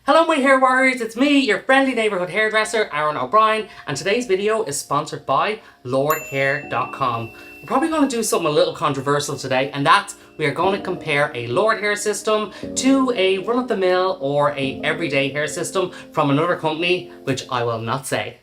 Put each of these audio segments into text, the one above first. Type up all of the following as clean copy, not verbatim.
Hello my hair warriors, it's me, your friendly neighbourhood hairdresser, Aaron O'Brien, and today's video is sponsored by Lordhair.com. We're probably going to do something a little controversial today, and that's we are going to compare a Lordhair system to a run-of-the-mill or a everyday hair system from another company, which I will not say.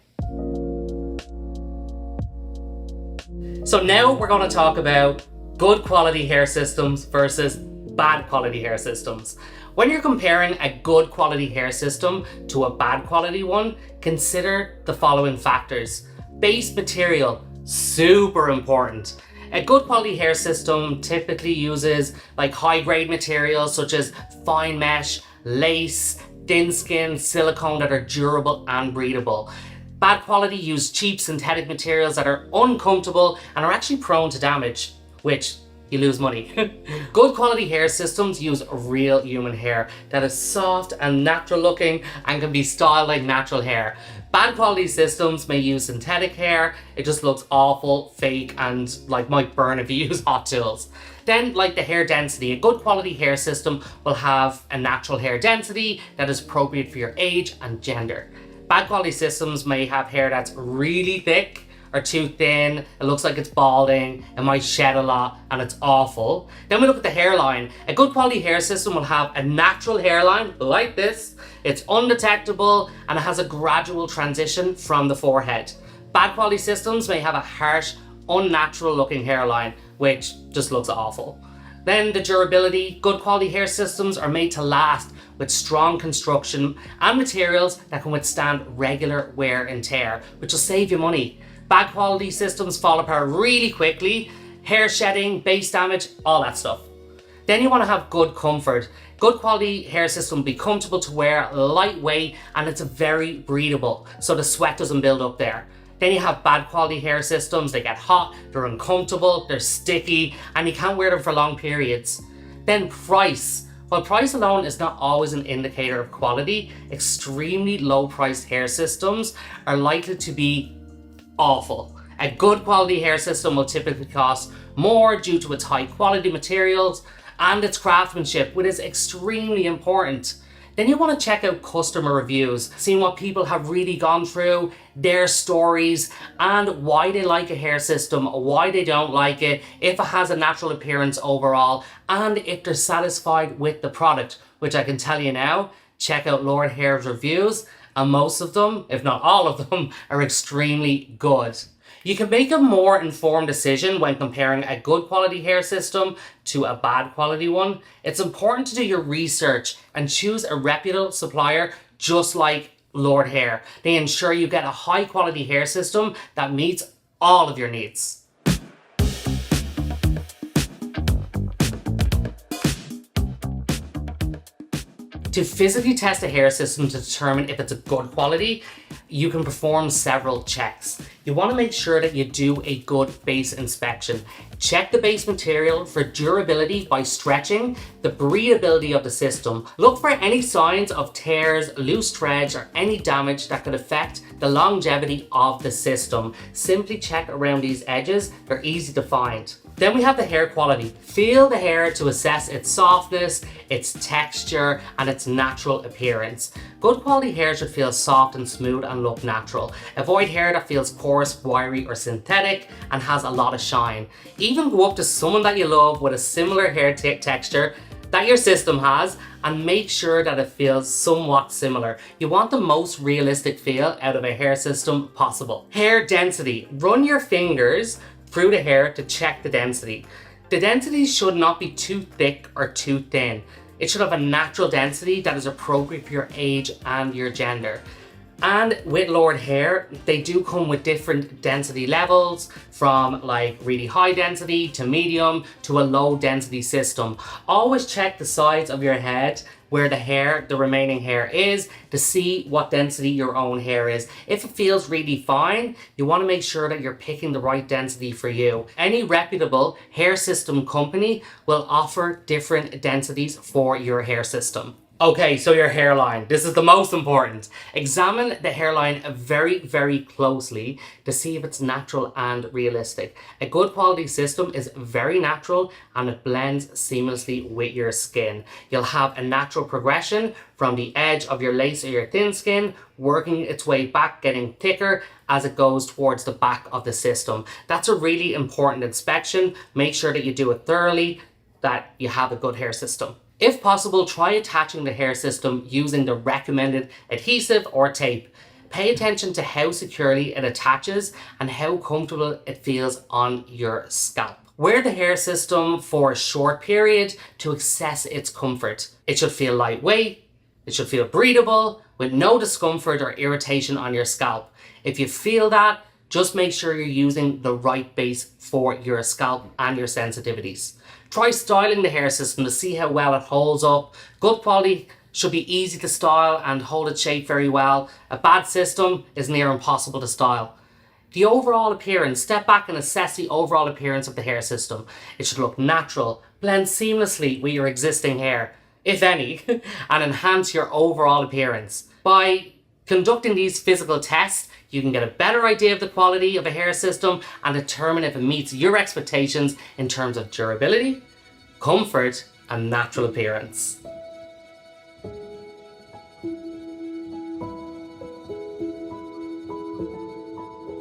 So now we're going to talk about good quality hair systems versus bad quality hair systems. When you're comparing a good quality hair system to a bad quality one, consider the following factors. Base material, super important. A good quality hair system typically uses like high grade materials such as fine mesh, lace, thin skin, silicone that are durable and breathable. Bad quality use cheap synthetic materials that are uncomfortable and are actually prone to damage, which you lose money. Good quality hair systems use real human hair that is soft and natural looking and can be styled like natural hair. Bad quality systems may use synthetic hair. It just looks awful, fake, and like might burn if you use hot tools. Then, like the hair density, a good quality hair system will have a natural hair density that is appropriate for your age and gender. Bad quality systems may have hair that's really thick or too thin, it looks like it's balding, it might shed a lot, and it's awful. Then we look at the hairline. A good quality hair system will have a natural hairline like this. It's undetectable and it has a gradual transition from the forehead. Bad quality systems may have a harsh, unnatural looking hairline, which just looks awful. Then the durability. Good quality hair systems are made to last with strong construction and materials that can withstand regular wear and tear, which will save you money. Bad quality systems fall apart really quickly, hair shedding, base damage, all that stuff. Then you want to have good comfort. Good quality hair system will be comfortable to wear, lightweight, and it's very breathable, so the sweat doesn't build up there. Then you have bad quality hair systems. They get hot, they're uncomfortable, they're sticky, and you can't wear them for long periods. Then price. While price alone is not always an indicator of quality, extremely low priced hair systems are likely to be awful. A good quality hair system will typically cost more due to its high quality materials and its craftsmanship, which is extremely important. Then you want to check out customer reviews, seeing what people have really gone through, their stories, and why they like a hair system, why they don't like it, if it has a natural appearance overall, and if they're satisfied with the product, which I can tell you now, check out Lordhair's reviews, and most of them, if not all of them, are extremely good. You can make a more informed decision when comparing a good quality hair system to a bad quality one. It's important to do your research and choose a reputable supplier just like Lordhair. They ensure you get a high quality hair system that meets all of your needs. To physically test a hair system to determine if it's a good quality, you can perform several checks. You want to make sure that you do a good base inspection. Check the base material for durability by stretching the breathability of the system. Look for any signs of tears, loose threads, or any damage that could affect the longevity of the system. Simply check around these edges, they're easy to find. Then we have the hair quality. Feel the hair to assess its softness, its texture, and its natural appearance. Good quality hair should feel soft and smooth and look natural. Avoid hair that feels coarse, wiry, or synthetic and has a lot of shine. Even go up to someone that you love with a similar hair texture that your system has and make sure that it feels somewhat similar. You want the most realistic feel out of a hair system possible. Hair density. Run your fingers through the hair to check the density. The density should not be too thick or too thin. It should have a natural density that is appropriate for your age and your gender. And with Lordhair, they do come with different density levels, from like really high density to medium to a low density system. Always check the sides of your head where the remaining hair is, to see what density your own hair is. If it feels really fine, you want to make sure that you're picking the right density for you. Any reputable hair system company will offer different densities for your hair system. Okay, so your hairline. This is the most important. Examine the hairline very, very closely to see if it's natural and realistic. A good quality system is very natural and it blends seamlessly with your skin. You'll have a natural progression from the edge of your lace or your thin skin, working its way back, getting thicker as it goes towards the back of the system. That's a really important inspection. Make sure that you do it thoroughly, that you have a good hair system. If possible, try attaching the hair system using the recommended adhesive or tape. Pay attention to how securely it attaches and how comfortable it feels on your scalp. Wear the hair system for a short period to assess its comfort. It should feel lightweight, it should feel breathable, with no discomfort or irritation on your scalp. If you feel that, just make sure you're using the right base for your scalp and your sensitivities. Try styling the hair system to see how well it holds up. Good quality should be easy to style and hold its shape very well. A bad system is near impossible to style. The overall appearance, step back and assess the overall appearance of the hair system. It should look natural, blend seamlessly with your existing hair, if any, and enhance your overall appearance. By conducting these physical tests, you can get a better idea of the quality of a hair system and determine if it meets your expectations in terms of durability, comfort, and natural appearance.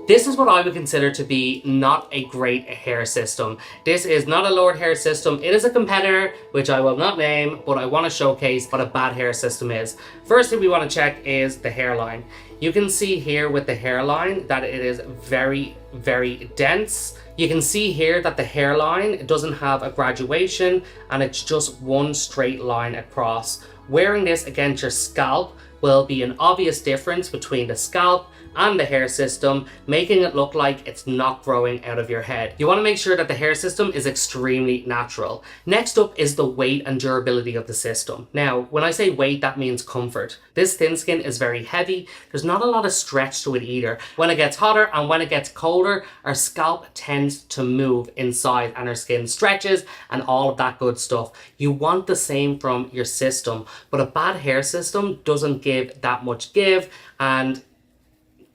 This is what I would consider to be not a great hair system. This is not a Lordhair system. It is a competitor, which I will not name, but I want to showcase what a bad hair system is. First thing we want to check is the hairline. You can see here with the hairline that it is very, very dense. You can see here that the hairline doesn't have a graduation and it's just one straight line across. Wearing this against your scalp will be an obvious difference between the scalp and the hair system, making it look like it's not growing out of your head. You want to make sure that the hair system is extremely natural. Next up is the weight and durability of the system. Now, when I say weight, that means comfort. This thin skin is very heavy. There's not a lot of stretch to it either. When it gets hotter and when it gets colder, our scalp tends to move inside and our skin stretches and all of that good stuff. You want the same from your system, but a bad hair system doesn't give that much give and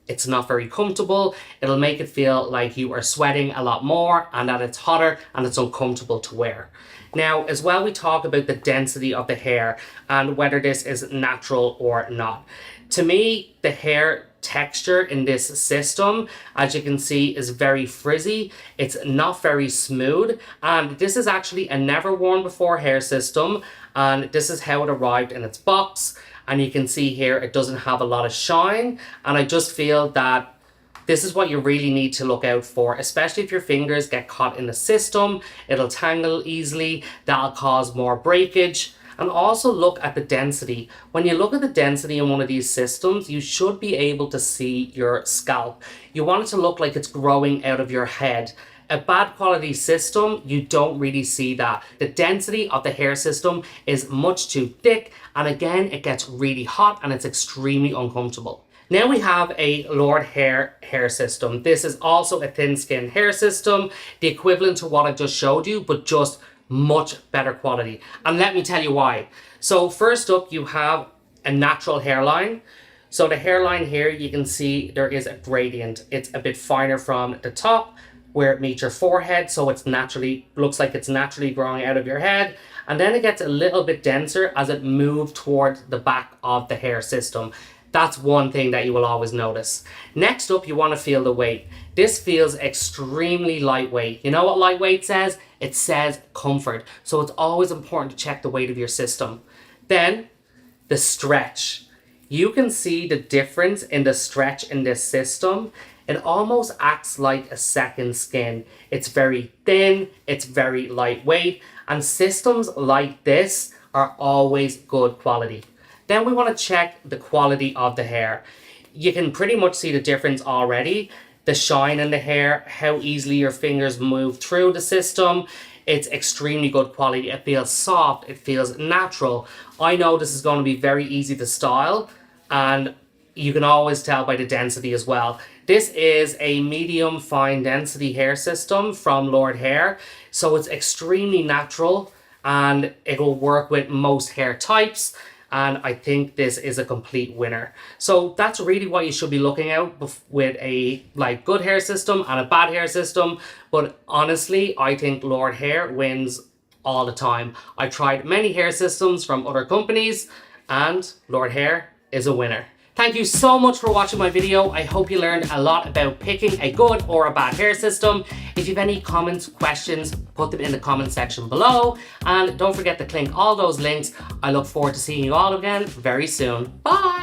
it's not very comfortable. It'll make it feel like you are sweating a lot more and that it's hotter and it's uncomfortable to wear. Now, as well, we talk about the density of the hair and whether this is natural or not. To me, the hair texture in this system, as you can see, is very frizzy. It's not very smooth, and this is actually a never worn before hair system, and this is how it arrived in its box. And you can see here it doesn't have a lot of shine, and I just feel that this is what you really need to look out for, especially if your fingers get caught in the system. It'll tangle easily, that'll cause more breakage. And also look at the density. When you look at the density in one of these systems, you should be able to see your scalp. You want it to look like it's growing out of your head. A bad quality system, you don't really see that. The density of the hair system is much too thick, and again, it gets really hot and it's extremely uncomfortable. Now we have a Lordhair hair system. This is also a thin skin hair system, the equivalent to what I just showed you, but just much better quality. And let me tell you why. So first up, you have a natural hairline. So the hairline here, you can see there is a gradient. It's a bit finer from the top where it meets your forehead, so it's naturally looks like it's naturally growing out of your head, and then it gets a little bit denser as it moves towards the back of the hair system. That's one thing that you will always notice. Next up, you want to feel the weight. This feels extremely lightweight. You know what lightweight says? It says comfort. So it's always important to check the weight of your system. Then the stretch. You can see the difference in the stretch in this system. It almost acts like a second skin. It's very thin, it's very lightweight, and systems like this are always good quality. Then we want to check the quality of the hair. You can pretty much see the difference already. The shine in the hair, how easily your fingers move through the system. It's extremely good quality. It feels soft, it feels natural. I know this is going to be very easy to style, and you can always tell by the density as well. This is a medium fine density hair system from Lordhair, so it's extremely natural and it will work with most hair types. and I think this is a complete winner. So that's really what you should be looking at with a good hair system and a bad hair system. But honestly, I think Lordhair wins all the time. I tried many hair systems from other companies and Lordhair is a winner. Thank you so much for watching my video. I hope you learned a lot about picking a good or a bad hair system. If you have any comments, questions, put them in the comment section below. And don't forget to click all those links. I look forward to seeing you all again very soon. Bye!